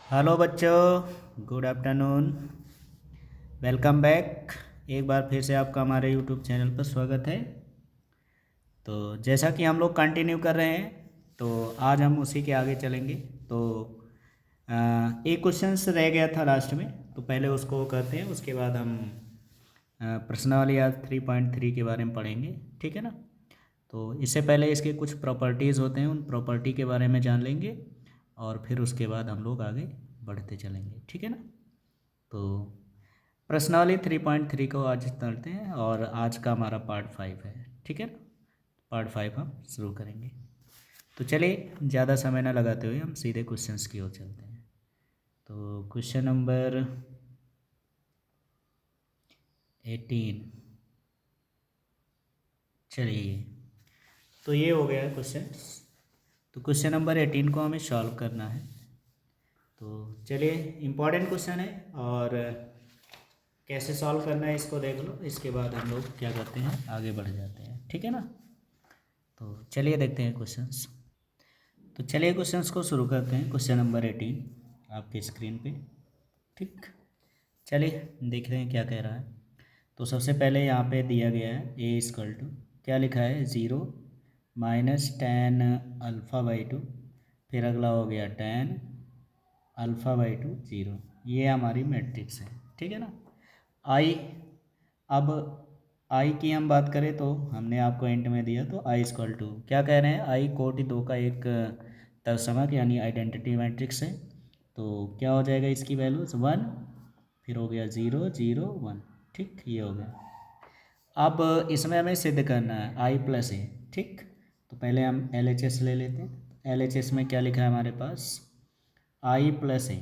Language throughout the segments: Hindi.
हेलो बच्चों, गुड आफ्टरनून। Welcome back. एक बार फिर से आपका हमारे यूट्यूब चैनल पर स्वागत है। तो जैसा कि हम लोग कंटिन्यू कर रहे हैं, तो आज हम उसी के आगे चलेंगे। तो एक क्वेश्चंस रह गया था लास्ट में, तो पहले उसको करते हैं, उसके बाद हम प्रश्नावली आज 3.3 के बारे में पढ़ेंगे। ठीक है ना। तो इससे पहले इसके कुछ प्रॉपर्टीज़ होते हैं, उन प्रॉपर्टी के बारे में जान लेंगे और फिर उसके बाद हम लोग आगे बढ़ते चलेंगे। ठीक है ना। तो प्रश्नावली 3.3 को आज चलते हैं और आज का हमारा पार्ट 5 है। ठीक है ना। पार्ट 5 हम शुरू करेंगे। तो चलिए ज़्यादा समय ना लगाते हुए हम सीधे क्वेश्चंस की ओर चलते हैं। तो क्वेश्चन नंबर 18, चलिए। तो ये हो गया क्वेश्चन। तो क्वेश्चन नंबर 18 को हमें सॉल्व करना है। तो चलिए, इम्पॉर्टेंट क्वेश्चन है और कैसे सॉल्व करना है इसको देख लो, इसके बाद हम लोग क्या करते हैं, आगे बढ़ जाते हैं। ठीक है ना। तो चलिए देखते हैं क्वेश्चंस। तो चलिए क्वेश्चंस को शुरू करते हैं। क्वेश्चन नंबर 18 आपके स्क्रीन पे। ठीक, चलिए देख रहे हैं क्या कह रहा है। तो सबसे पहले यहाँ पे दिया गया है ए इक्वल टू, क्या लिखा है, 0 minus tan alpha by to, फिर अगला हो गया टेन अल्फ़ा बाई टू 0। ये हमारी मैट्रिक्स है। ठीक है ना। आई, अब आई की हम बात करें तो हमने आपको एंड में दिया, तो आई इक्वल टू क्या कह रहे हैं, आई कोटि दो का एक तत्समक यानी आइडेंटिटी मैट्रिक्स है। तो क्या हो जाएगा इसकी वैल्यूज 1, फिर हो गया 0 0 1। ठीक, ये हो गया। अब इसमें हमें सिद्ध करना है आई प्लस ए। ठीक, तो पहले हम एल एच एस ले लेते हैं। एल एच एस में क्या लिखा है हमारे पास, आई प्लस ए।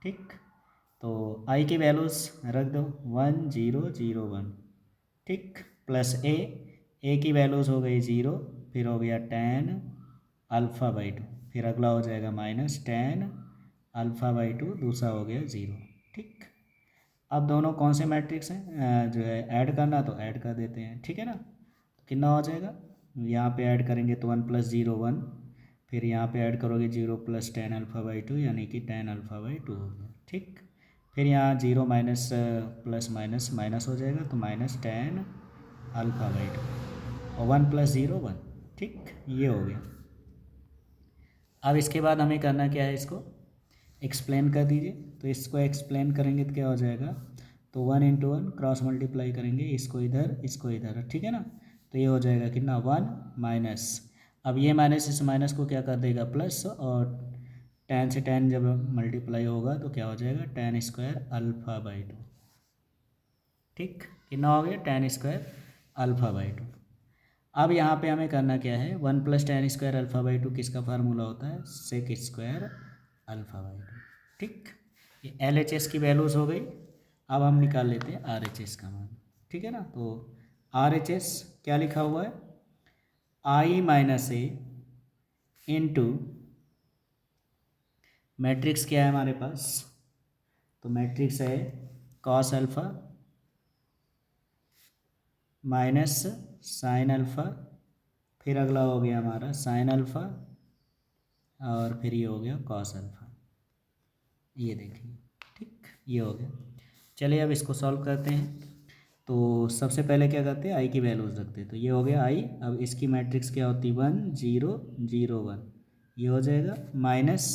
ठीक, तो आई की वैल्यूज़ रख दो 1 0 0 1। ठीक, प्लस ए की वैल्यूज़ हो गई 0, फिर हो गया टेन अल्फ़ा बाई टू, फिर अगला हो जाएगा minus tan alpha by to, दूसरा हो गया 0। ठीक, अब दोनों कौन से मैट्रिक्स हैं, जो है ऐड करना, तो ऐड कर देते हैं। ठीक है ना। तो कितना हो जाएगा, यहाँ पे ऐड करेंगे तो 1 प्लस 0 1, फिर यहाँ पे ऐड करोगे 0 plus tan alpha by to, यानी कि टेन अल्फ़ा बाई टू हो गया। ठीक, फिर यहाँ 0 माइनस प्लस माइनस माइनस हो जाएगा, तो minus tan alpha by to, और 1 प्लस 0 1। ठीक, ये हो गया। अब इसके बाद हमें करना क्या है, इसको एक्सप्लेन कर दीजिए। तो इसको एक्सप्लेन करेंगे तो क्या हो जाएगा, तो 1 इंटू वन क्रॉस मल्टीप्लाई करेंगे, इसको इधर इसको इधर। ठीक है ना। तो ये हो जाएगा कितना, 1 माइनस, अब ये माइनस इस माइनस को क्या कर देगा, प्लस, और टेन से टेन जब मल्टीप्लाई होगा तो क्या हो जाएगा, tan square alpha by two. ठीक, कितना हो गया, tan square alpha by two. अब यहाँ पे हमें करना क्या है, 1 plus tan square alpha by two किसका फार्मूला होता है, sec square alpha by two. ठीक, ये एल एच एस की वैल्यूज़ हो गई। अब हम निकाल लेते हैं आर एच एस का मान। ठीक है ना। तो आर एच एस क्या लिखा हुआ है, आई माइनस ए इंटू मैट्रिक्स क्या है हमारे पास, तो मैट्रिक्स है cos alpha minus sine alpha, फिर अगला हो गया हमारा साइन अल्फ़ा, और फिर ये हो गया कॉस अल्फ़ा। ये देखिए। ठीक, ये हो गया। चलिए अब इसको सॉल्व करते हैं। तो सबसे पहले क्या करते हैं, आई की वैल्यूज़ रखते हैं। तो ये हो गया आई, अब इसकी मैट्रिक्स क्या होती है, 1 0 0 1। ये हो जाएगा माइनस,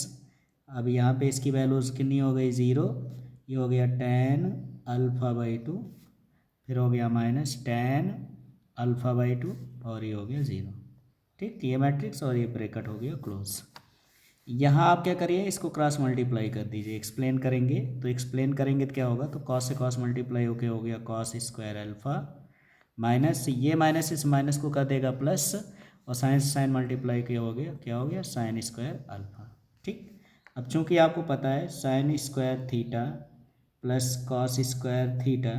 अब यहाँ पे इसकी वैल्यूज़ कितनी हो गई, 0, ये हो गया टेन अल्फ़ा बाई टू, फिर हो गया minus tan alpha by to, और ये हो गया 0। ठीक, ये मैट्रिक्स और ये ब्रैकेट हो गया क्लोज। यहाँ आप क्या करिए, इसको क्रॉस मल्टीप्लाई कर दीजिए। एक्सप्लेन करेंगे तो क्या होगा, तो कॉस से कॉस मल्टीप्लाई होके हो गया कॉस स्क्वायर अल्फ़ा, माइनस ये माइनस इस माइनस को कर देगा प्लस, और साइन से साइन मल्टीप्लाई के हो गया, क्या हो गया, साइन स्क्वायर अल्फ़ा। ठीक, अब चूंकि आपको पता है sine square theta plus cos square theta,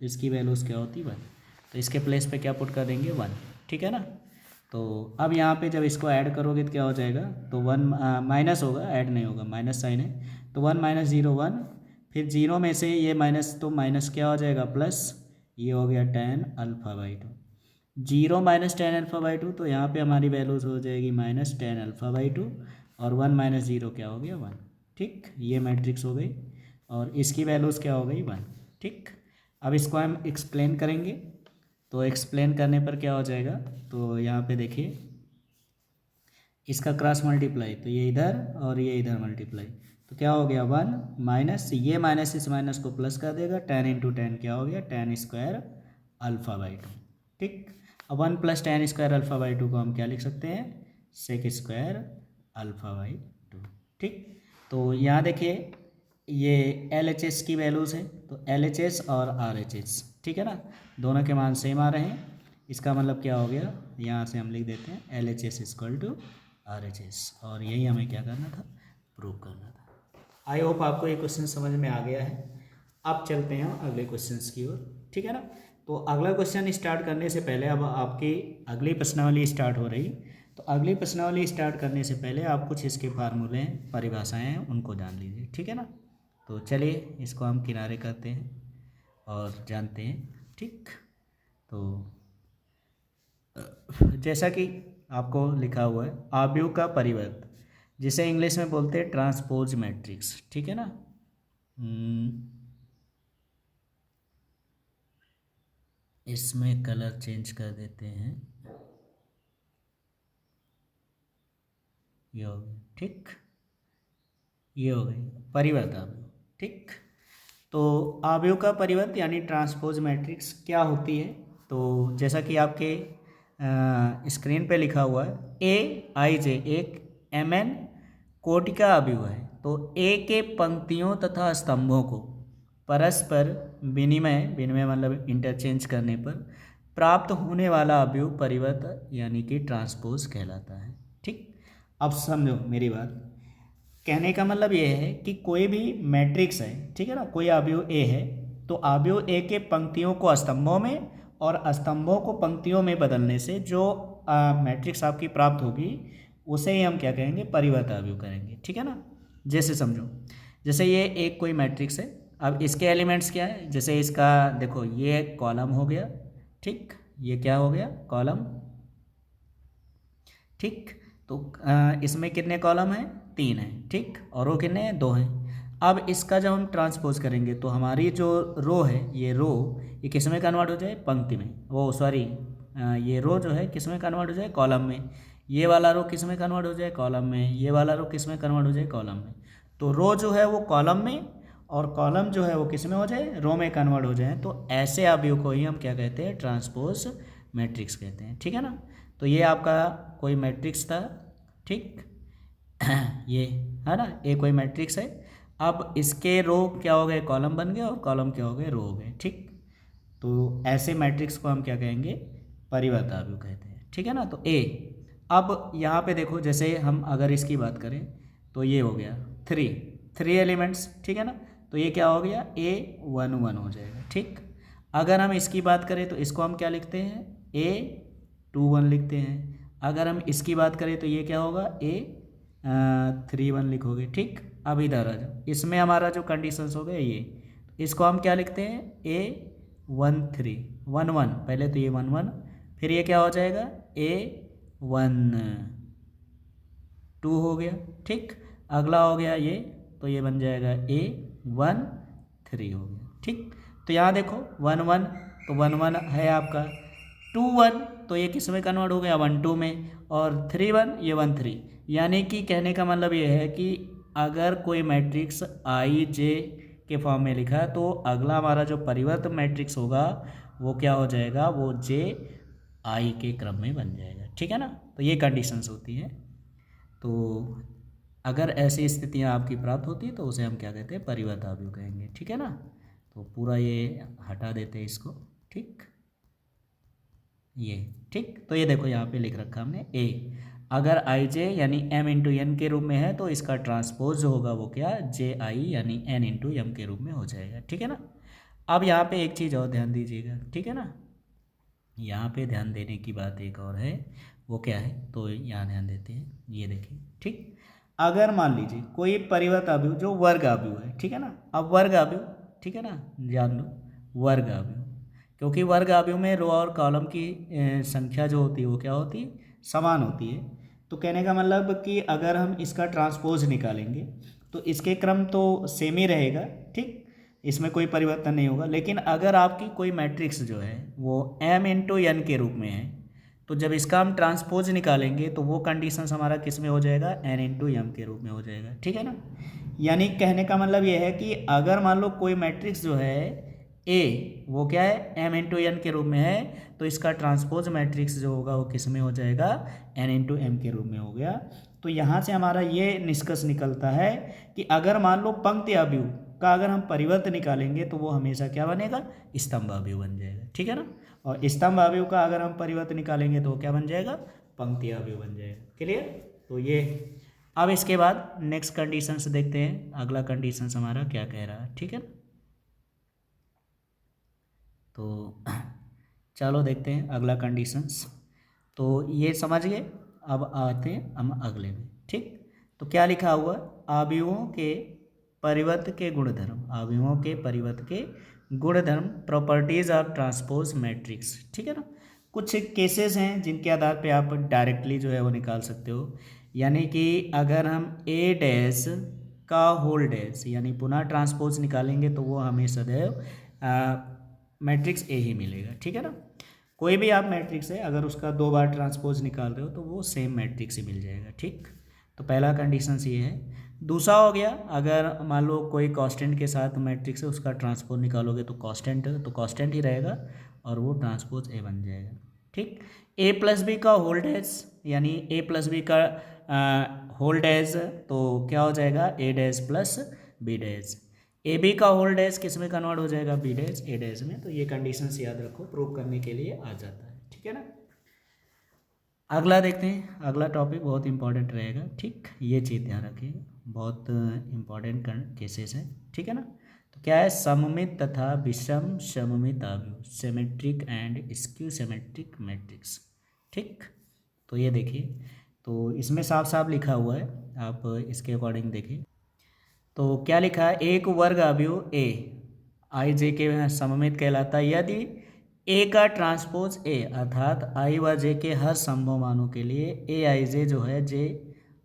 इसकी वैल्यूज़ क्या होती है 1, तो इसके प्लेस पे क्या पुट कर देंगे 1। ठीक है ना। तो अब यहाँ पे जब इसको ऐड करोगे तो क्या हो जाएगा, तो 1 माइनस होगा, ऐड नहीं होगा, माइनस साइन है, तो 1 माइनस 0 1, फिर 0 में से ये माइनस, तो माइनस क्या हो जाएगा, प्लस, ये हो गया tan alpha by to. 0 minus tan alpha by to, तो यहाँ पे हमारी वैल्यूज़ हो जाएगी minus tan alpha by to, और 1 माइनस 0 क्या हो गया 1। ठीक, ये मैट्रिक्स हो गई और इसकी वैल्यूज़ क्या हो गई 1। ठीक, अब इसको हम एक्सप्लेन करेंगे। तो एक्सप्लेन करने पर क्या हो जाएगा, तो यहाँ पे देखिए इसका क्रॉस मल्टीप्लाई, तो ये इधर और ये इधर मल्टीप्लाई, तो क्या हो गया 1 माइनस, ये माइनस इस माइनस को प्लस कर देगा, 10 इंटू 10 क्या हो गया 10 स्क्वायर अल्फ़ा बाई 2। ठीक, अब 1 प्लस 10 स्क्वायर अल्फ़ा बाई 2 को हम क्या लिख सकते हैं, सेक स्क्वायर अल्फ़ा बाई 2। ठीक, तो यहाँ देखिए ये LHS की वैल्यूज़ है, तो LHS और RHS, ठीक है ना, दोनों के मान सेम आ रहे हैं। इसका मतलब क्या हो गया, यहाँ से हम लिख देते हैं LHS इक्वल टू RHS, और यही हमें क्या करना था, प्रूव करना था। आई होप आपको ये क्वेश्चन समझ में आ गया है। अब चलते हैं अगले क्वेश्चंस की ओर, ठीक है ना। तो अगला क्वेश्चन स्टार्ट करने से पहले अब आपकी अगली प्रश्नावली स्टार्ट हो रही, तो अगली प्रश्नावली स्टार्ट करने से पहले आप कुछ इसके फार्मूले परिभाषाएं हैं उनको जान लीजिए, ठीक है ना। तो चलिए इसको हम किनारे करते हैं और जानते हैं। ठीक, तो जैसा कि आपको लिखा हुआ है आव्यूह का परिवर्त, जिसे इंग्लिश में बोलते हैं ट्रांसपोज मैट्रिक्स, ठीक है ना। इसमें कलर चेंज कर देते हैं, ये हो गया। ठीक, ये हो गई परिवर्त आव्यूह। ठीक, तो आव्यूह का परिवर्त यानी ट्रांसपोज मैट्रिक्स क्या होती है, तो जैसा कि आपके स्क्रीन पे लिखा हुआ है AIJ एक MN कोटि का आव्यूह है। तो A के पंक्तियों तथा स्तंभों को परस्पर विनिमय मतलब इंटरचेंज करने पर प्राप्त होने वाला आव्यूह परिवर्त यानी कि ट्रांसपोज कहलाता है। ठीक, अब समझो मेरी बात, कहने का मतलब ये है कि कोई भी मैट्रिक्स है, ठीक है ना, कोई आव्यूह A है, तो आव्यूह A के पंक्तियों को स्तंभों में और स्तंभों को पंक्तियों में बदलने से जो मैट्रिक्स आपकी प्राप्त होगी उसे ही हम क्या कहेंगे, परिवर्त आव्यूह करेंगे, ठीक है ना। जैसे समझो, जैसे ये एक कोई मैट्रिक्स है, अब इसके एलिमेंट्स क्या है, जैसे इसका देखो ये कॉलम हो गया, ठीक, ये क्या हो गया कॉलम। ठीक, तो इसमें कितने कॉलम हैं, 3 हैं। ठीक, और रो कितने हैं, 2 हैं। अब इसका जब हम ट्रांसपोज करेंगे तो हमारी जो रो है, ये रो ये किस में कन्वर्ट हो जाए, पंक्ति में, वो सॉरी ये रो जो है किस में कन्वर्ट हो जाए, कॉलम में। ये वाला रो किस में कन्वर्ट हो जाए, कॉलम में। ये वाला रो किस में कन्वर्ट हो जाए, कॉलम में। तो रो जो है वो कॉलम में और कॉलम जो है वो किस में हो जाए, रो में कन्वर्ट हो जाए। तो ऐसे आव्यूह को ही हम क्या कहते हैं, ट्रांसपोज मैट्रिक्स कहते हैं, ठीक है ना। तो ये आपका कोई मैट्रिक्स था, ठीक ये है ना, ये कोई मैट्रिक्स है। अब इसके रो क्या हो गए, कॉलम बन गए, और कॉलम क्या हो गए, रो हो गए। ठीक, तो ऐसे मैट्रिक्स को हम क्या कहेंगे, परिवर्त आव्यूह कहते हैं, ठीक है ना। तो A, अब यहाँ पे देखो, जैसे हम अगर इसकी बात करें तो ये हो गया 3 एलिमेंट्स, ठीक है ना। तो ये क्या हो गया, A11 हो जाएगा। ठीक, अगर हम इसकी बात करें तो इसको हम क्या लिखते हैं, A21 लिखते हैं। अगर हम इसकी बात करें तो ये क्या होगा, A31 लिखोगे। ठीक, अब इधर आ जाओ, इसमें हमारा जो कंडीशंस हो गए ये, इसको हम क्या लिखते हैं, A11 पहले तो ये 11, फिर ये क्या हो जाएगा, A12 हो गया। ठीक, अगला हो गया ये, तो ये बन जाएगा A13 हो गया। ठीक, तो यहाँ देखो 11 तो 11 है आपका, 21 तो ये किस में कन्वर्ट हो गया, 12 में, और 31 ये 13। यानी कि कहने का मतलब ये है कि अगर कोई मैट्रिक्स IJ के फॉर्म में लिखा है तो अगला हमारा जो परिवर्त मैट्रिक्स होगा वो क्या हो जाएगा, वो JI के क्रम में बन जाएगा, ठीक है ना। तो ये कंडीशंस होती हैं। तो अगर ऐसी स्थितियाँ आपकी प्राप्त होती तो उसे हम क्या कहते हैं, परिवर्त आव्यूह कहेंगे, ठीक है ना। तो पूरा ये हटा देते हैं इसको। ठीक, ये ठीक, तो ये देखो यहाँ पे लिख रखा हमने A, अगर IJ यानी M इंटू एन के रूप में है तो इसका ट्रांसपोज जो होगा वो क्या, JI यानी N इंटू एम के रूप में हो जाएगा, ठीक है ना। अब यहाँ पे एक चीज़ और ध्यान दीजिएगा, ठीक है ना, यहाँ पे ध्यान देने की बात एक और है, वो क्या है, तो यहाँ ध्यान देते हैं, ये देखिए। ठीक, अगर मान लीजिए कोई परिवर्त आव्यूह जो वर्ग आव्यूह है, ठीक है ना। अब वर्ग आव्यूह, ठीक है ना, जान लो वर्ग आव्यूह, क्योंकि वर्ग आव्यूह में रो और कॉलम की संख्या जो होती है वो क्या होती है, समान होती है। तो कहने का मतलब कि अगर हम इसका ट्रांसपोज निकालेंगे तो इसके क्रम तो सेम ही रहेगा, ठीक, इसमें कोई परिवर्तन नहीं होगा। लेकिन अगर आपकी कोई मैट्रिक्स जो है वो m इंटू एन के रूप में है, तो जब इसका हम ट्रांसपोज निकालेंगे तो वो कंडीशंस हमारा किस में हो जाएगा, n इंटू एम के रूप में हो जाएगा, ठीक है ना। यानी कहने का मतलब ये है कि अगर मान लो कोई मैट्रिक्स जो है a वो क्या है, m इंटू एन के रूप में है, तो इसका ट्रांसपोज मैट्रिक्स जो होगा वो किस में हो जाएगा, n इंटू एम के रूप में हो गया। तो यहाँ से हमारा ये निष्कर्ष निकलता है कि अगर मान लो पंक्ति अवयव का अगर हम परिवर्त निकालेंगे तो वो हमेशा क्या बनेगा, स्तंभ अवयव बन जाएगा, ठीक है ना। और स्तंभ अवयव का अगर हम परिवर्त निकालेंगे तो क्या बन जाएगा, पंक्ति अवयव बन जाएगा। क्लियर। तो ये अब इसके बाद नेक्स्ट कंडीशंस देखते हैं, अगला कंडीशंस हमारा क्या कह रहा है, ठीक है। तो चलो देखते हैं अगला कंडीशंस। तो ये समझ गए, अब आते हैं हम अगले में, ठीक। तो क्या लिखा हुआ, अवयवों के परिवर्त के गुणधर्म, अवयवों के परिवर्त के गुणधर्म, प्रॉपर्टीज ऑफ ट्रांसपोज मैट्रिक्स, ठीक है ना। कुछ केसेस हैं जिनके आधार पे आप डायरेक्टली जो है वो निकाल सकते हो। यानी कि अगर हम ए डैश का होल डैश यानी पुनः ट्रांसपोज निकालेंगे तो वो हमें सदैव मैट्रिक्स ए ही मिलेगा, ठीक है ना। कोई भी आप मैट्रिक्स है अगर उसका 2 बार ट्रांसपोज निकाल रहे हो तो वो सेम मैट्रिक्स ही मिल जाएगा, ठीक। तो पहला कंडीशन ये है। दूसरा हो गया, अगर मान लो कोई कांस्टेंट के साथ मैट्रिक्स है उसका ट्रांसपोज निकालोगे तो कांस्टेंट ही रहेगा और वो ट्रांसपोज ए बन जाएगा, ठीक। ए प्लस बी का होल डैश यानी ए प्लस बी का होल डैश, तो क्या हो जाएगा, A dash plus B dash. A B का होल डैश किस में कन्वर्ट हो जाएगा, बी डैश ए डैश में। तो ये कंडीशंस याद रखो, प्रूव करने के लिए आ जाता है, ठीक है ना। अगला देखते हैं, अगला टॉपिक बहुत इंपॉर्टेंट रहेगा, ठीक। ये चीज़ ध्यान रखिए, बहुत इंपॉर्टेंट केसेस है, ठीक है ना। तो क्या है, सममित तथा विषम सममित अवयव, symmetric and skew symmetric matrix, ठीक। तो ये देखिए, तो इसमें साफ साफ लिखा हुआ है, आप इसके अकॉर्डिंग देखिए। तो क्या लिखा है, एक वर्ग अवयव ए आई जे के सममित कहलाता है यदि ए का ट्रांसपोज ए अर्थात आई व जे के हर संभव मानों के लिए ए आई जे जो है जे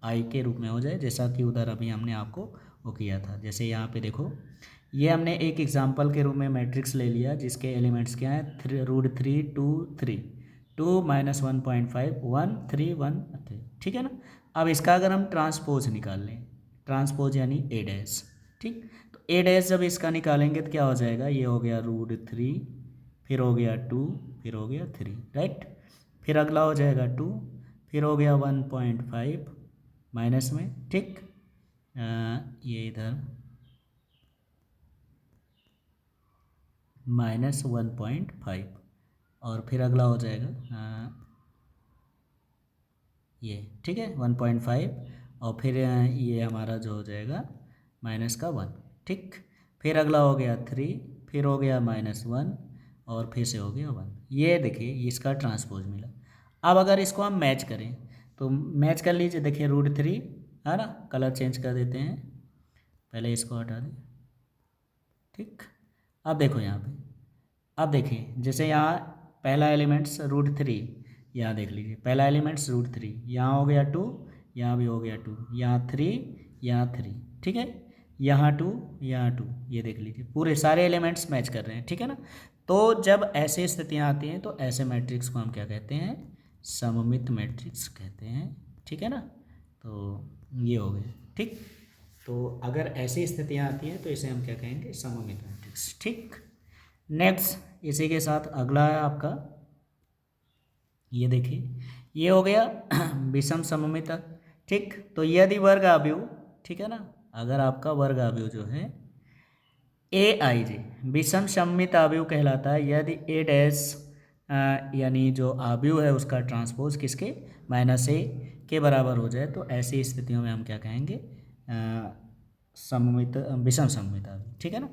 आई के रूप में हो जाए, जैसा कि उधर अभी हमने आपको वो किया था। जैसे यहाँ पे देखो, ये हमने एक एग्जांपल के रूप में मैट्रिक्स ले लिया जिसके एलिमेंट्स क्या हैं, √3 2 3 2 - 1.5 1 3 1 3, ठीक है ना। अब इसका अगर हम ट्रांसपोज निकाल लें, ट्रांसपोज यानी ए डैश, ठीक। तो ए डैश जब इसका निकालेंगे तो क्या हो जाएगा, ये हो गया √3, फिर हो गया 2, फिर हो गया 3, राइट। फिर अगला हो जाएगा 2, फिर हो गया 1.5 माइनस में, ठीक। ये इधर -1.5 और फिर अगला हो जाएगा ये, ठीक है 1.5 और फिर ये हमारा जो हो जाएगा -1, ठीक। फिर अगला हो गया 3, फिर हो गया -1 और फिर से हो गया 1। ये देखिए इसका ट्रांसपोज मिला। अब अगर इसको हम मैच करें तो मैच कर लीजिए, देखिए √3 है ना, कलर चेंज कर देते हैं, पहले इसको हटा दें, ठीक। अब देखो यहाँ पे, अब देखिए जैसे यहाँ पहला एलिमेंट्स √3, यहाँ देख लीजिए पहला एलिमेंट्स √3, यहाँ हो गया 2, यहाँ भी हो गया 2, यहाँ 3, यहाँ 3, ठीक है, यहाँ 2, यहाँ 2, ये देख लीजिए पूरे सारे एलिमेंट्स मैच कर रहे हैं, ठीक है ना। तो जब ऐसी स्थितियाँ आती हैं तो ऐसे मैट्रिक्स को हम क्या कहते हैं, सममित मैट्रिक्स कहते हैं, ठीक है ना। तो ये हो गए, ठीक। तो अगर ऐसी स्थितियाँ आती हैं तो इसे हम क्या कहेंगे, सममित मैट्रिक्स, ठीक। नेक्स्ट इसी के साथ अगला है आपका, ये देखिए ये हो गया विषम सममित, ठीक। तो यदि वर्ग अवयव, ठीक है ना, अगर आपका वर्ग अवयव जो है ए आई जे विषम सममित अवयव कहलाता है यदि ए डैश यानी जो अवयव है उसका ट्रांसपोज किसके, -a के बराबर हो जाए, तो ऐसी स्थितियों में हम क्या कहेंगे, सममित विषम सममित अवयव, ठीक है ना।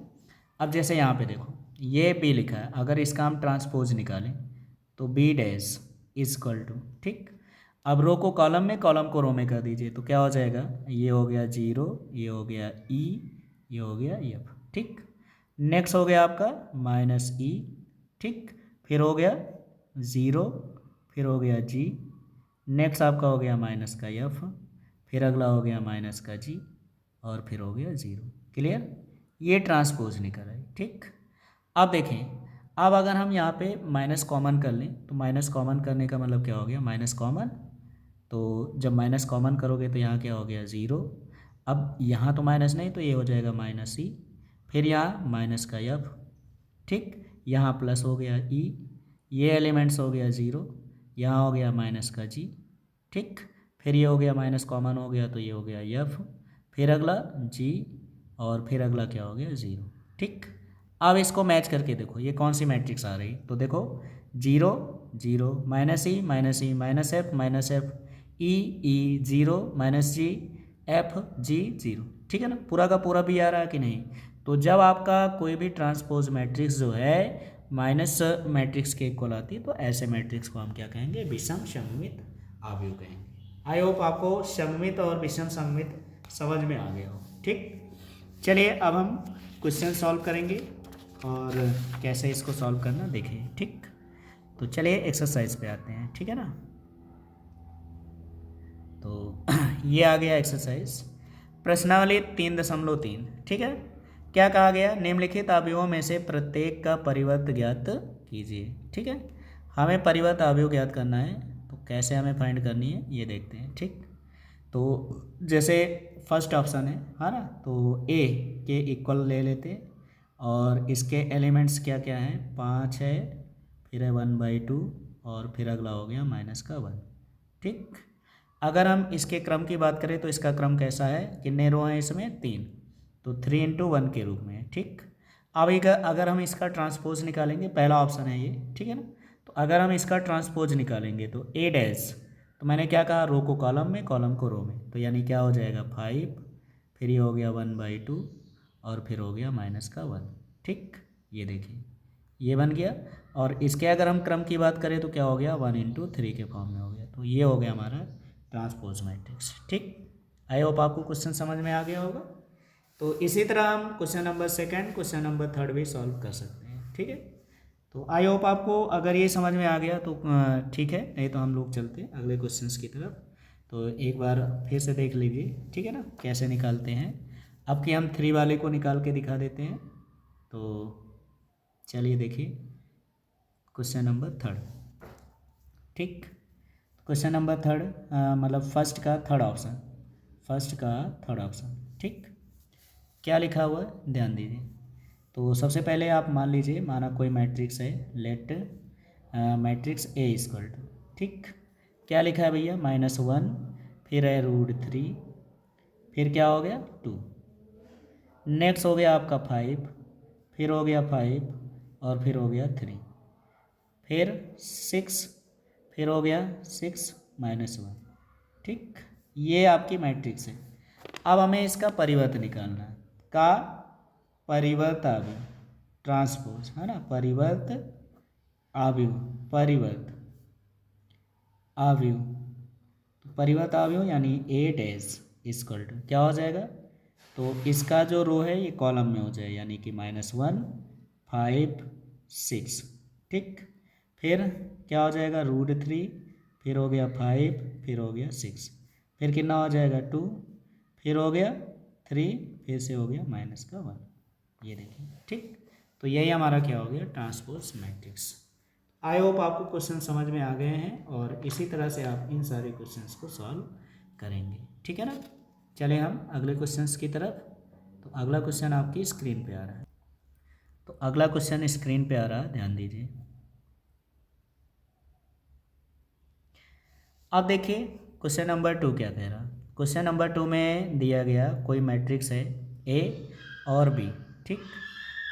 अब जैसे यहाँ पे देखो ये बी लिखा है, अगर इसका हम ट्रांसपोज निकालें तो बी डैश इजक्वल टू, ठीक। अब रो को कॉलम में, कॉलम को रो में कर दीजिए, तो क्या हो जाएगा, ये हो गया 0, ये हो गया ई, ये हो गया एफ, ठीक। नेक्स्ट हो गया आपका -e, ठीक। फिर हो गया 0, फिर हो गया जी, नेक्स्ट आपका हो गया माइनस का एफ, फिर अगला हो गया -g, और फिर हो गया 0। क्लियर, ये ट्रांसपोज निकल आई। ठीक, अब देखें, अब अगर हम यहाँ पे माइनस कॉमन कर लें तो माइनस कॉमन करने का मतलब क्या हो गया, माइनस कॉमन, तो जब माइनस कॉमन करोगे तो यहाँ क्या हो गया 0। अब यहाँ तो माइनस नहीं तो ये हो जाएगा माइनस ई, फिर यहाँ माइनस का एफ, ठीक, यहाँ प्लस हो गया ई, ये एलिमेंट्स हो गया 0, यहाँ हो गया माइनस का जी, ठीक, फिर ये हो गया माइनस कॉमन हो गया तो ये हो गया एफ, फिर अगला जी, और फिर अगला क्या हो गया 0। ठीक, अब इसको मैच करके देखो ये कौन सी मैट्रिक्स आ रही, तो देखो 0 0 minus E minus F E ई 0 माइनस जी एफ जी 0। ठीक है ना, पूरा का पूरा भी आ रहा है कि नहीं। तो जब आपका कोई भी ट्रांसपोज मैट्रिक्स जो है माइनस मैट्रिक्स के इक्वल आती है तो ऐसे मैट्रिक्स को हम क्या कहेंगे, विषम सममित अवयव कहेंगे। आई होप आपको सममित और विषम सममित समझ में आ गया हो। ठीक, चलिए अब हम क्वेश्चन सॉल्व करेंगे और कैसे इसको सॉल्व करना देखें। ठीक, तो चलिए एक्सरसाइज पे आते हैं। ठीक है ना, तो ये आ गया एक्सरसाइज प्रश्नावली 3.3। ठीक है, क्या कहा गया, निम्नलिखित अवयवों में से प्रत्येक का परिवर्त ज्ञात कीजिए। ठीक है, हमें परिवर्त अवयव ज्ञात करना है, तो कैसे हमें फाइंड करनी है ये देखते हैं। ठीक, तो जैसे फर्स्ट ऑप्शन है ना, तो ए के इक्वल ले लेते और इसके एलिमेंट्स क्या क्या हैं, 5 है, फिर है 1/2 और फिर अगला हो गया माइनस का 1। ठीक, अगर हम इसके क्रम की बात करें तो इसका क्रम कैसा है, कितने रो हैं इसमें, 3, तो 3 × 1 के रूप में। ठीक, अब एक अगर हम इसका ट्रांसपोज निकालेंगे, पहला ऑप्शन है ये, ठीक है ना, तो अगर हम इसका ट्रांसपोज निकालेंगे तो ए डैश, तो मैंने क्या कहा, रो को कॉलम में कॉलम को रो में, तो यानी क्या हो जाएगा 5, फिर ये हो गया 1/2 और फिर हो गया माइनस का 1। ठीक, ये देखिए ये बन गया, और इसके अगर हम क्रम की बात करें तो क्या हो गया, 1 × 3 के फॉर्म में हो गया, तो ये हो गया हमारा ट्रांसपोज मैट्रिक्स। ठीक, आई होप आपको क्वेश्चन समझ में आ गया होगा। तो इसी तरह हम क्वेश्चन नंबर 2, क्वेश्चन नंबर 3 भी सॉल्व कर सकते हैं। ठीक है, तो आई होप आपको अगर ये समझ में आ गया तो ठीक है, नहीं तो हम लोग चलते हैं अगले क्वेश्चंस की तरफ। तो एक बार फिर से देख लीजिए, ठीक है ना, कैसे निकालते हैं। अब कि हम 3 वाले को निकाल के दिखा देते हैं। तो चलिए देखिए क्वेश्चन नंबर 3। ठीक, क्वेश्चन नंबर 3 मतलब फर्स्ट का थर्ड ऑप्शन। ठीक, क्या लिखा हुआ है ध्यान दीजिए। तो सबसे पहले आप मान लीजिए, माना कोई मैट्रिक्स है, let matrix A equal to, ठीक, क्या लिखा है भैया, -1, फिर है √3, फिर क्या हो गया 2, नेक्स्ट हो गया आपका 5, फिर हो गया 5 और फिर हो गया 3, फिर 6, फिर हो गया 6 -1। ठीक, ये आपकी मैट्रिक्स है। अब हमें इसका परिवर्त निकालना है, का परिवर्त अवयव, ट्रांसपोज है ना, परिवर्त अवयव, परिवर्त अवयव यानी ए डैश इक्वल टू क्या हो जाएगा, तो इसका जो रो है ये कॉलम में हो जाए, यानी कि -1 5 6। ठीक, फिर क्या हो जाएगा √3, फिर हो गया 5, फिर हो गया 6, फिर कितना हो जाएगा 2, फिर हो गया 3, फिर से हो गया माइनस का 1। ये देखिए। ठीक, तो यही हमारा क्या हो गया, ट्रांसपोज मैट्रिक्स। आई होप आपको क्वेश्चन समझ में आ गए हैं और इसी तरह से आप इन सारे क्वेश्चंस को सॉल्व करेंगे। ठीक है ना, चले हम अगले क्वेश्चंस की तरफ। तो अगला क्वेश्चन आपकी स्क्रीन पे आ रहा है। तो अगला क्वेश्चन स्क्रीन पे आ रहा है, ध्यान दीजिए। अब देखिए क्वेश्चन नंबर 2 क्या कह रहा है। क्वेश्चन नंबर 2 में दिया गया कोई मैट्रिक्स है ए और बी। ठीक,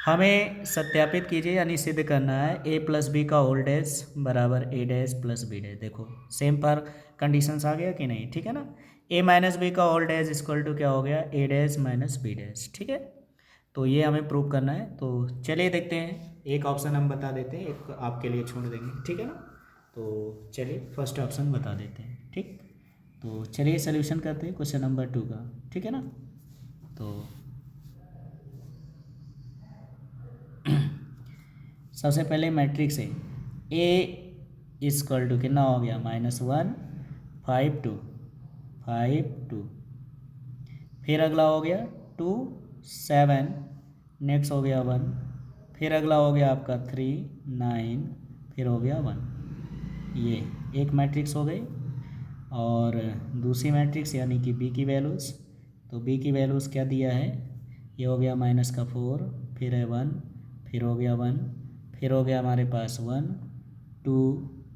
हमें सत्यापित कीजिए यानी सिद्ध करना है a + b का होल डैश बराबर a डैश + b डैश। देखो सेम पर कंडीशंस आ गया कि नहीं, ठीक है ना। a - b का होल डैश इक्वल टू क्या हो गया, a डैश - b डैश। ठीक है, तो ये हमें प्रूव करना है। तो चलिए देखते हैं, एक ऑप्शन हम बता देते हैं, एक आपके लिए छोड़ देंगे, ठीक है ना। तो चलिए फर्स्ट ऑप्शन बता देते हैं। ठीक, तो चलिए सोल्यूशन करते हैं क्वेश्चन नंबर 2 का, ठीक है ना। तो सबसे पहले मैट्रिक्स है ए इक्वल टू कितना हो गया, -1 5 2, फिर अगला हो गया 2 7, नेक्स्ट हो गया 1, फिर अगला हो गया आपका 3 9, फिर हो गया 1। ये एक मैट्रिक्स हो गई। और दूसरी मैट्रिक्स यानी कि बी की वैल्यूज़, तो बी की वैल्यूज़ क्या दिया है, ये हो गया -4, फिर है 1, फिर हो गया 1, फिर हो गया हमारे पास 1 2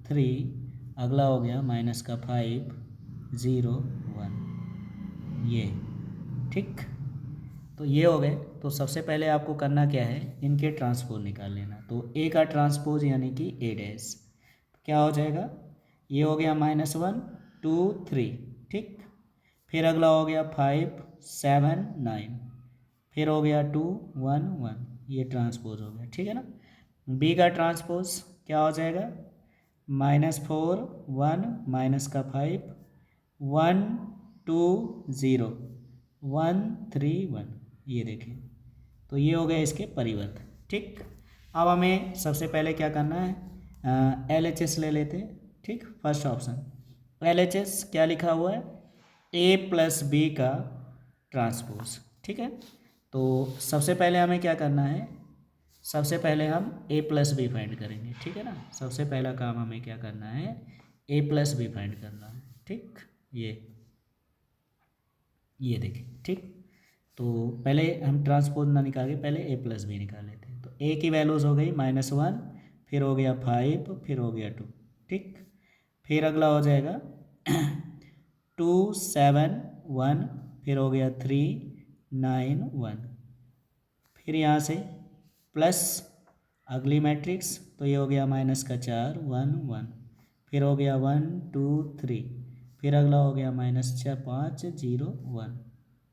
3, अगला हो गया -5 0 1, ये ठीक। तो ये हो गए। तो सबसे पहले आपको करना क्या है, इनके ट्रांसपोज निकाल लेना। तो ए का ट्रांसपोज यानी कि ए डैश क्या हो जाएगा, ये हो गया -1 2 3, ठीक। फिर अगला हो गया 5 7 9, फिर हो गया 2 1 1, ये ट्रांसपोज हो गया, ठीक है ना। बी का ट्रांसपोज क्या हो जाएगा, -4 1 -5 1 2 0 1 3 1, ये देखें। तो ये हो गए इसके परिवर्त, ठीक। अब हमें सबसे पहले क्या करना है, LHS ले लेते हैं, ठीक। फर्स्ट ऑप्शन LHS क्या लिखा हुआ है, A+B का ट्रांसपोज, ठीक है। तो सबसे पहले हमें क्या करना है, सबसे पहले हम A+B फाइंड करेंगे, ठीक है ना। सबसे पहला काम हमें क्या करना है, A+B फाइंड करना है, ठीक। ये देखिए, ठीक। तो पहले हम ट्रांसपोज ना निकाल के पहले A+B निकाल लेते हैं। तो A की वैल्यूज़ हो गई -1, फिर हो गया 5, फिर हो गया 2, ठीक। फिर अगला हो जाएगा 2 7 1, फिर हो गया 3 9 1, फिर यहाँ से प्लस अगली मैट्रिक्स, तो ये हो गया -4 1 1, फिर हो गया 1 2 3, फिर अगला हो गया -5 0 1,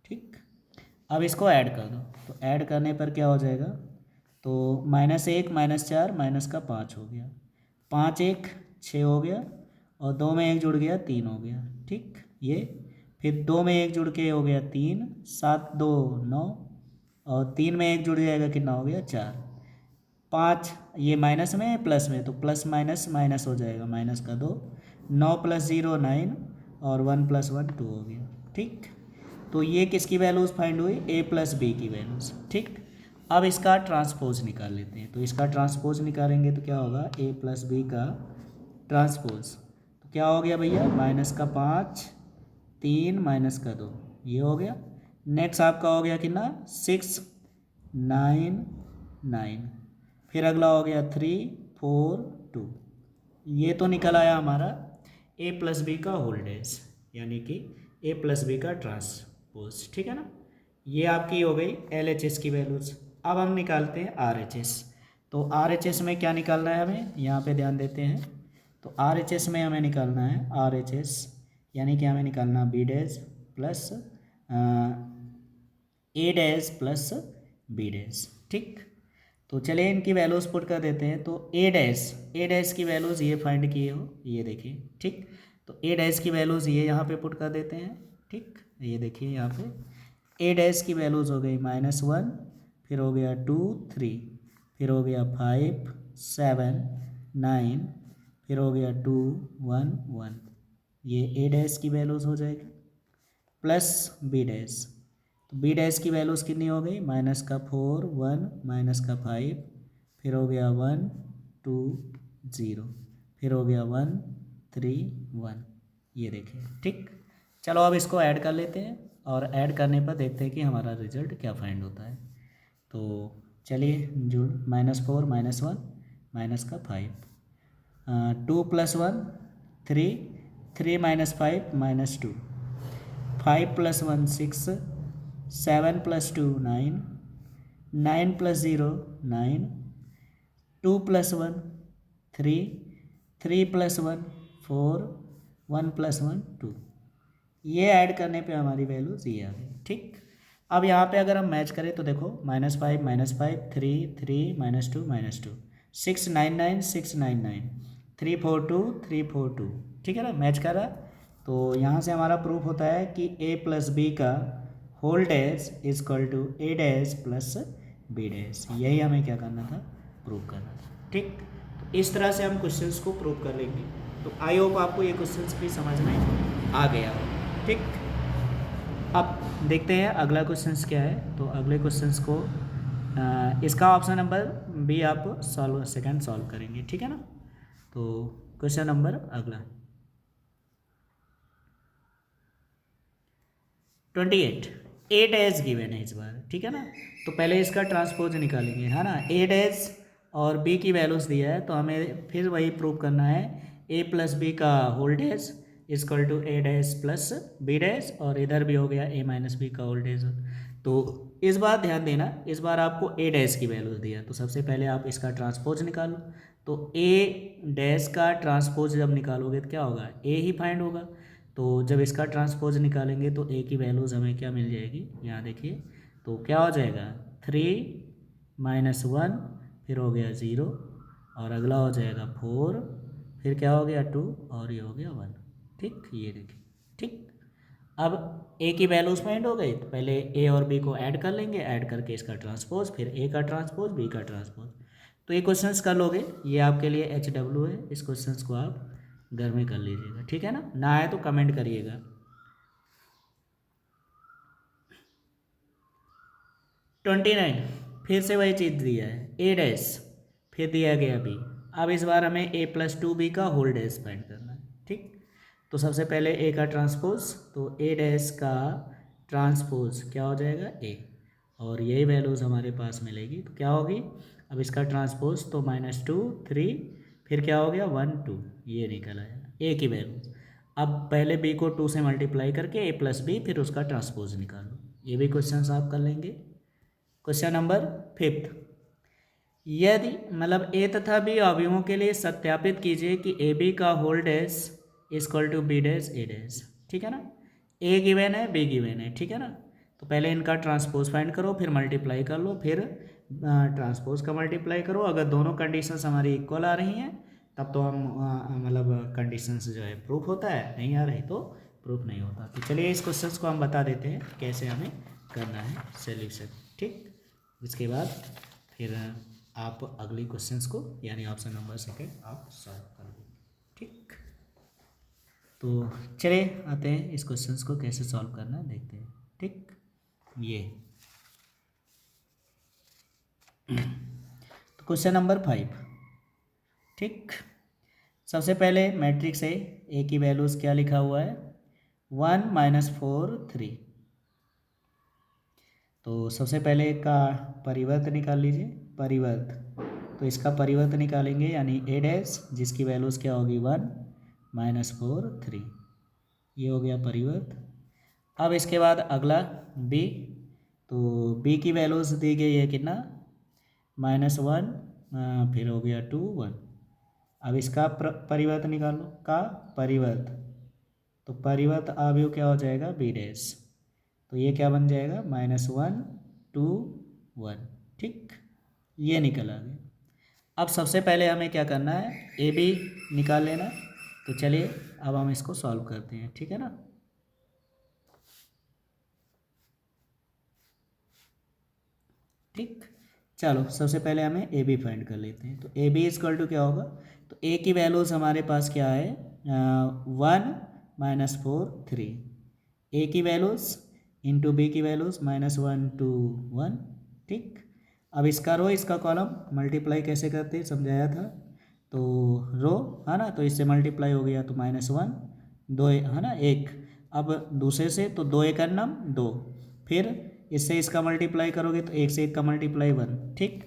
ठीक। अब इसको ऐड कर दो, तो ऐड करने पर क्या हो जाएगा, तो -1 -4 -5 हो गया, 5 1 6 हो गया, और 2 में 1 जुड़ गया 3 हो गया, ठीक। ये फिर 2 में 1 जुड़ के हो गया 3 7 2 9, और 3 में 1 जुड़ जाएगा कितना हो गया 4 5, ये माइनस में है प्लस में, तो प्लस माइनस माइनस हो जाएगा, माइनस का 2 9 + 0 9, और 1 + 1 2 हो गया, ठीक। तो ये किसकी वैल्यूज़ फाइंड हुई, A+B की वैल्यूज़, ठीक। अब इसका ट्रांसपोज निकाल लेते हैं। तो इसका ट्रांसपोज निकालेंगे तो क्या होगा, A+B का ट्रांसपोज, तो क्या हो गया भैया, -5 3 -2, ये हो गया। नेक्स्ट आपका हो गया कितना 6 9 9, फिर अगला हो गया 3 4 2, ये तो निकल आया हमारा A+B का होल डैश, यानी कि A+B का ट्रांसपोज, ठीक है ना। ये आपकी हो गई LHS की वैल्यूज़। अब हम निकालते हैं RHS। तो RHS में क्या निकालना है हमें, यहाँ पे ध्यान देते हैं। तो RHS में हमें निकालना है RHS, यानी कि हमें निकालना B dash plus A dash plus B dash, ठीक। तो चलिए इनकी वैल्यूज़ पुट कर देते हैं। तो A डैश की वैल्यूज़ ये फाइंड किए हो, ये देखिए, ठीक। तो A डैश की वैल्यूज़ ये यहाँ पे पुट कर देते हैं, ठीक। ये देखिए यहाँ पे A डैश की वैल्यूज़ हो गई -1, फिर हो गया 2 3, फिर हो गया 5 7 9, फिर हो गया 2 1 1, ये A डैश की वैल्यूज़ हो जाएगी, प्लस B डैश। तो B डैश की वैल्यूज़ कितनी हो गई, -4 1 -5, फिर हो गया 1 2 0, फिर हो गया 1 3 1, ये देखिए, ठीक। चलो अब इसको ऐड कर लेते हैं, और ऐड करने पर देखते हैं कि हमारा रिजल्ट क्या फाइंड होता है। तो चलिए जुड़, -4 -1 -5, 2 + 1 3 3 - 5 -2, 5 + 1 6 7 + 2 9 9 + 0 9 2 + 1 3 3 + 1 4 1 + 1 2, ये ऐड करने पे हमारी वैल्यूज ये आ गई, ठीक। अब यहाँ पे अगर हम मैच करें तो देखो -5 -5 3 3 -2 -2 6 9 9 6 9 9 3 4 2 3 4 2, ठीक है ना, मैच कर रहा। तो यहाँ से हमारा प्रूफ होता है कि A+B का whole dash is equal to A dash plus B dash, यही हमें क्या करना था, प्रूव करना था, ठीक। तो इस तरह से हम क्वेश्चंस को प्रूव कर लेंगे। तो आई होप आपको ये क्वेश्चंस भी समझ में आ गया हो, ठीक। अब देखते हैं अगला क्वेश्चन क्या है। तो अगले क्वेश्चन को इसका ऑप्शन नंबर बी आप सेकंड सॉल्व करेंगे, ठीक है ना। तो क्वेश्चन नंबर अगला 28 ए डैश गिवन है इस बार, ठीक है ना। तो पहले इसका ट्रांसपोज निकालेंगे, है ना। ए डैश और बी की वैल्यूज दिया है तो हमें फिर वही प्रूव करना है। ए प्लस बी का whole dash equal to A dash plus B dash, और इधर भी हो गया ए माइनस बी का होल डैश। तो इस बार ध्यान देना, इस बार आपको ए डैश की वैल्यूज दिया, तो सबसे पहले आप इसका ट्रांसपोज निकालो। तो ए डैश का ट्रांसपोज जब निकालोगे तो क्या होगा, ए ही फाइंड होगा। तो जब इसका ट्रांसपोज निकालेंगे तो ए की वैल्यूज़ हमें क्या मिल जाएगी, यहाँ देखिए। तो क्या हो जाएगा 3 - 1, फिर हो गया 0, और अगला हो जाएगा 4, फिर क्या हो गया 2, और ये हो गया 1। ठीक, ये देखिए। ठीक, अब ए की वैल्यूज फाइंड हो गई, तो पहले ए और बी को ऐड कर लेंगे, ऐड करके इसका ट्रांसपोज, फिर ए का ट्रांसपोज, बी का ट्रांसपोज। तो ये क्वेश्चंस कर लोगे, ये आपके लिए HW है। इस क्वेश्चंस को आप घर में कर लीजिएगा, ठीक है ना आए तो कमेंट करिएगा। 29 फिर से वही चीज़ दिया है, ए डैश फिर दिया गया बी। अब इस बार हमें a + 2b का होल डैश फाइंड करना है, ठीक। तो सबसे पहले a का ट्रांसपोज, तो a डैश का ट्रांसपोज क्या हो जाएगा a, और यही वैल्यूज़ हमारे पास मिलेगी। तो क्या होगी, अब इसका ट्रांसपोज तो -2 3, फिर क्या हो गया 1 2, ये निकल आया a की वैल्यूज। अब पहले b को 2 से मल्टीप्लाई करके a + b, फिर उसका ट्रांसपोज निकालो। ये भी क्वेश्चन आप कर लेंगे। क्वेश्चन नंबर 5, यदि मतलब ए तथा बी अवयवों के लिए सत्यापित कीजिए कि ए बी का whole dash equal to B dash A dash, ठीक है ना। ए गिवन है, बी गिवन है, ठीक है ना। तो पहले इनका ट्रांसपोज फाइंड करो, फिर मल्टीप्लाई कर लो, फिर ट्रांसपोज का मल्टीप्लाई करो। अगर दोनों कंडीशंस हमारी इक्वल आ रही हैं तब तो हम मतलब कंडीशंस जो है प्रूफ होता है, नहीं आ रही तो प्रूफ नहीं होता। तो चलिए इस क्वेश्चन को हम बता देते हैं कैसे हमें करना है सॉल्यूशन, ठीक। इसके बाद फिर आप अगली क्वेश्चंस को यानी ऑप्शन नंबर 2 आप सॉल्व कर लो, ठीक। तो चलिए आते हैं इस क्वेश्चंस को कैसे सॉल्व करना है देखते हैं, ठीक। ये तो क्वेश्चन नंबर 5, ठीक। सबसे पहले मैट्रिक्स है, ए की वैल्यूज़ क्या लिखा हुआ है 1 - 4 3। तो सबसे पहले का परिवर्त निकाल लीजिए, परिवर्त। तो इसका परिवर्त निकालेंगे यानी ए डैश जिसकी वैल्यूज़ क्या होगी 1 - 4 3, ये हो गया परिवर्त। अब इसके बाद अगला बी, तो बी की वैल्यूज़ दी गई है कितना -1, फिर हो गया 2 1। अब इसका परिवर्त निकालो, का परिवर्त, तो परिवर्त अवयव क्या हो जाएगा बी डैश, तो ये क्या बन जाएगा -1 2 1, ठीक। ये निकल आ गया। अब सबसे पहले हमें क्या करना है, ए बी निकाल लेना। तो चलिए अब हम इसको सॉल्व करते हैं, ठीक है ना। ठीक, चलो सबसे पहले हमें ए बी फाइंड कर लेते हैं। तो ए बी इक्वल टू क्या होगा, तो ए की वैल्यूज़ हमारे पास क्या है 1 - 4 3, ए की वैल्यूज़ इंटू बी की वैल्यूज़ -1 2 1, ठीक। अब इसका रो इसका कॉलम मल्टीप्लाई कैसे करते हैं समझाया था। तो रो है ना, तो इससे मल्टीप्लाई हो गया तो -1 2 है ना 1। अब दूसरे से तो 2 1 नम 2, फिर इससे इसका मल्टीप्लाई करोगे तो 1 से 1 का मल्टीप्लाई 1, ठीक।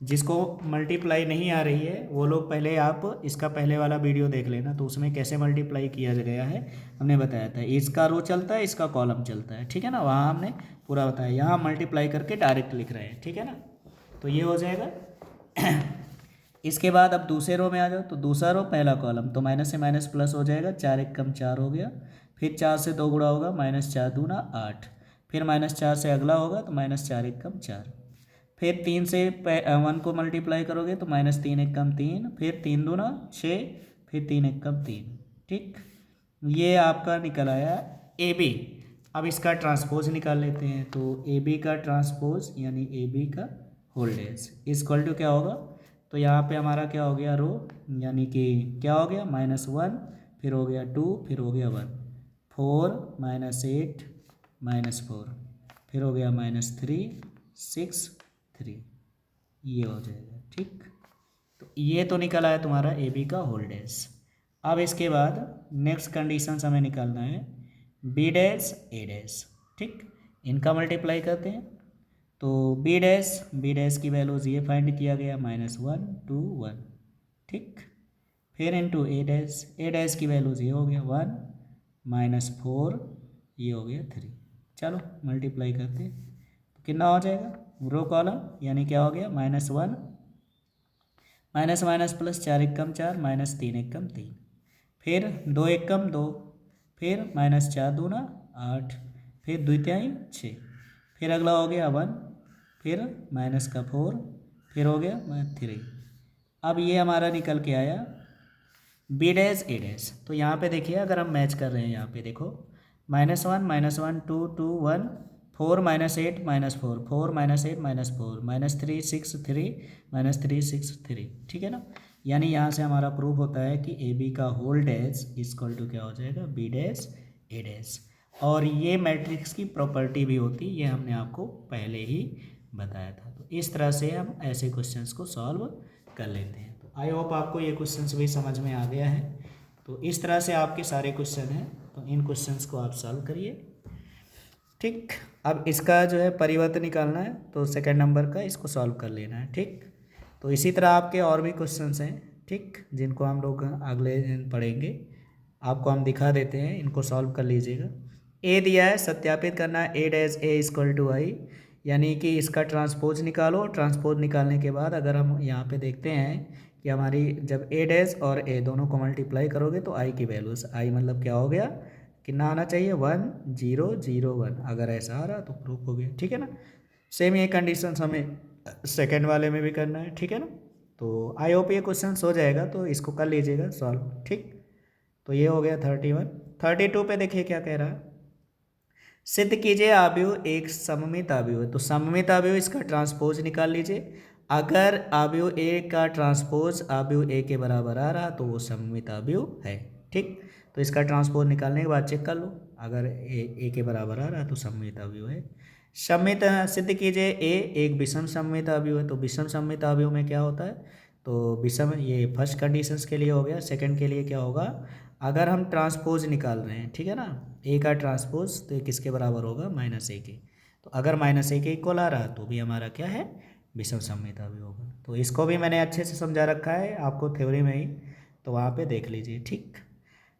जिसको मल्टीप्लाई नहीं आ रही है वो लोग पहले आप इसका पहले वाला वीडियो देख लेना, तो उसमें कैसे मल्टीप्लाई किया गया है हमने बताया था। इसका रो चलता है, इसका कॉलम चलता है, ठीक है ना, वहाँ हमने पूरा बताया। यहाँ मल्टीप्लाई करके डायरेक्ट लिख रहे हैं, ठीक है ना। तो ये हो जाएगा। इसके बाद अब दूसरे रो में आ जाओ, तो दूसरा रो पहला कॉलम, तो माइनस से माइनस प्लस हो जाएगा, 4 1 कम 4 हो गया, फिर 4 से 2 गुणा होगा -4 दूना 8, फिर -4 से अगला होगा तो -4 1 कम 4, फिर 3 से 1 को मल्टीप्लाई करोगे तो -3 1 कम 3, फिर 3 दूना 6, फिर 3 1 कम 3, ठीक। ये आपका निकल आया ए बी। अब इसका ट्रांसपोज निकाल लेते हैं। तो ए बी का ट्रांसपोज यानी ए बी का होल डैश इक्वल टू क्या होगा, तो यहाँ पे हमारा क्या हो गया रो, यानी कि क्या हो गया -1, फिर हो गया 2, फिर हो गया 1, 4 - 8 -4, फिर हो गया -3 6 3, ये हो जाएगा। ठीक, तो ये तो निकल आया तुम्हारा ए बी का होल डैश। अब इसके बाद नेक्स्ट कंडीशन हमें निकालना है बी डैश ए डैश। ठीक, इनका मल्टीप्लाई करते हैं। तो बी डैश की वैल्यूज़ ये फाइंड किया गया -1 2 1। ठीक, फिर इनटू ए डैश की वैल्यूज़ ये हो गया 1 -4, ये हो गया 3। चलो मल्टीप्लाई करते हैं तो कितना हो जाएगा रो कॉलम, यानी क्या हो गया -1 माइनस माइनस प्लस 4 एकम 4 -3 एकम 3, फिर 2 एकम 2, फिर -4 दूना 8, फिर द्वितीयाई 6, फिर अगला हो गया 1, फिर -4, फिर हो गया -3। अब ये हमारा निकल के आया बी डैश ए डैश। तो यहाँ पे देखिए अगर हम मैच कर रहे हैं, यहाँ पे देखो -1 2 2 1 4 -8 -4 4 -8 -4 -3 6 3 -3 6 3। ठीक है ना, यानी यहाँ से हमारा प्रूफ होता है कि ए बी का होल डैश इक्वल टू क्या हो जाएगा बी डैश ए डैश। और ये मैट्रिक्स की प्रॉपर्टी भी होती है, ये हमने आपको पहले ही बताया था। तो इस तरह से हम ऐसे क्वेश्चंस को सॉल्व कर लेते हैं। तो आई होप आपको ये क्वेश्चंस भी समझ में आ गया है। तो इस तरह से आपके सारे क्वेश्चन हैं, तो इन क्वेश्चंस को आप सॉल्व करिए। ठीक, अब इसका जो है परिवर्तन निकालना है, तो सेकंड नंबर का इसको सॉल्व कर लेना है। ठीक, तो इसी तरह आपके और भी क्वेश्चंस हैं, ठीक, जिनको हम लोग अगले दिन पढ़ेंगे। आपको हम दिखा देते हैं, इनको सॉल्व कर लीजिएगा। ए दिया है, सत्यापित करना है ए डैश ए इक्वल टू आई, यानी कि इसका ट्रांसपोज निकालो। ट्रांसपोज निकालने के बाद अगर हम यहाँ पे देखते हैं कि हमारी जब ए डैश और ए दोनों को मल्टीप्लाई करोगे तो आई की वैल्यूज, आई मतलब क्या हो गया, कितना आना चाहिए 1 0 0 1। अगर ऐसा आ रहा तो प्रूफ हो गया। ठीक है ना, सेम ये कंडीशंस हमें सेकेंड वाले में भी करना है। ठीक है ना, तो आई होप ये क्वेश्चन हो जाएगा, तो इसको कर लीजिएगा सॉल्व। ठीक, तो ये हो गया 31। 32 पे देखिए क्या कह रहा है, सिद्ध कीजिए आव्यूह एक सममित आव्यूह है। तो सममित आव्यूह, इसका ट्रांसपोज निकाल लीजिए। अगर आव्यूह ए का ट्रांसपोज आव्यूह ए के बराबर आ रहा तो वो सममित आव्यूह है। ठीक, तो इसका ट्रांसपोज निकालने के बाद चेक कर लो, अगर ए के बराबर आ रहा तो सममित आव्यूह है। सममित सिद्ध कीजिए ए एक विषम सममित आव्यूह है। तो विषम सममित आव्यूह में क्या होता है, तो विषम, ये फर्स्ट कंडीशंस के लिए हो गया। सेकंड के लिए क्या होगा, अगर हम ट्रांसपोज निकाल रहे हैं, ठीक है ना, ए का ट्रांसपोज, तो किसके बराबर होगा -a के। तो अगर -a के इक्वल आ रहा तो भी हमारा क्या है विषम सममित आव्यूह होगा। तो इसको भी मैंने अच्छे से समझा रखा है आपको थ्योरी में ही, तो वहाँ पे देख लीजिए। ठीक,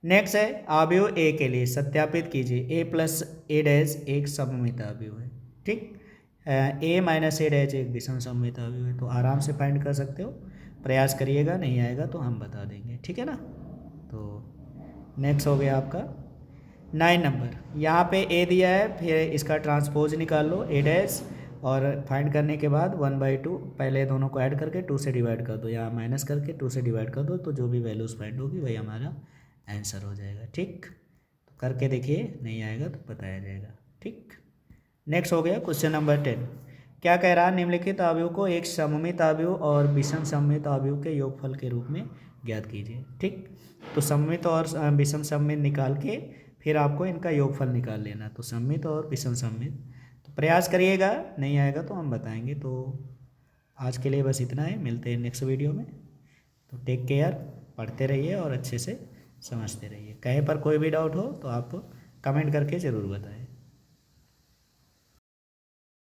नेक्स्ट है आव्यूह ए के लिए सत्यापित कीजिए ए प्लस ए डैश एक सममित आव्यूह है। ठीक, ए माइनस ए डैश एक विषम सममित आव्यूह है। तो आराम से फाइंड कर सकते हो, प्रयास करिएगा, नहीं आएगा तो हम बता देंगे। ठीक है ना, तो नेक्स्ट हो गया आपका 9 नंबर। यहाँ पे ए दिया है, फिर इसका ट्रांसपोज निकाल लो ए डैश, और फाइंड करने के बाद 1/2 पहले दोनों को ऐड करके 2 से डिवाइड कर दो, या माइनस करके 2 से डिवाइड कर दो, तो जो भी वैल्यूज़ फाइंड होगी वही हमारा आंसर हो जाएगा। ठीक, तो करके देखिए, नहीं आएगा तो बताया जाएगा। ठीक, नेक्स्ट हो गया क्वेश्चन नंबर 10। क्या कह रहा है, निम्नलिखित आव्यूह को एक सममित आव्यूह और विषम सममित आव्यूह के योगफल के रूप में ज्ञात कीजिए। ठीक, तो सममित और विषम सममित निकाल के फिर आपको इनका योगफल निकाल लेना। तो सममित और विषम सममित, तो प्रयास करिएगा, नहीं आएगा तो हम बताएंगे। तो आज के लिए बस इतना है, मिलते हैं नेक्स्ट वीडियो में। तो टेक केयर, पढ़ते रहिए और अच्छे से समझते रहिए। कहीं पर कोई भी डाउट हो तो आप कमेंट करके ज़रूर बताएं।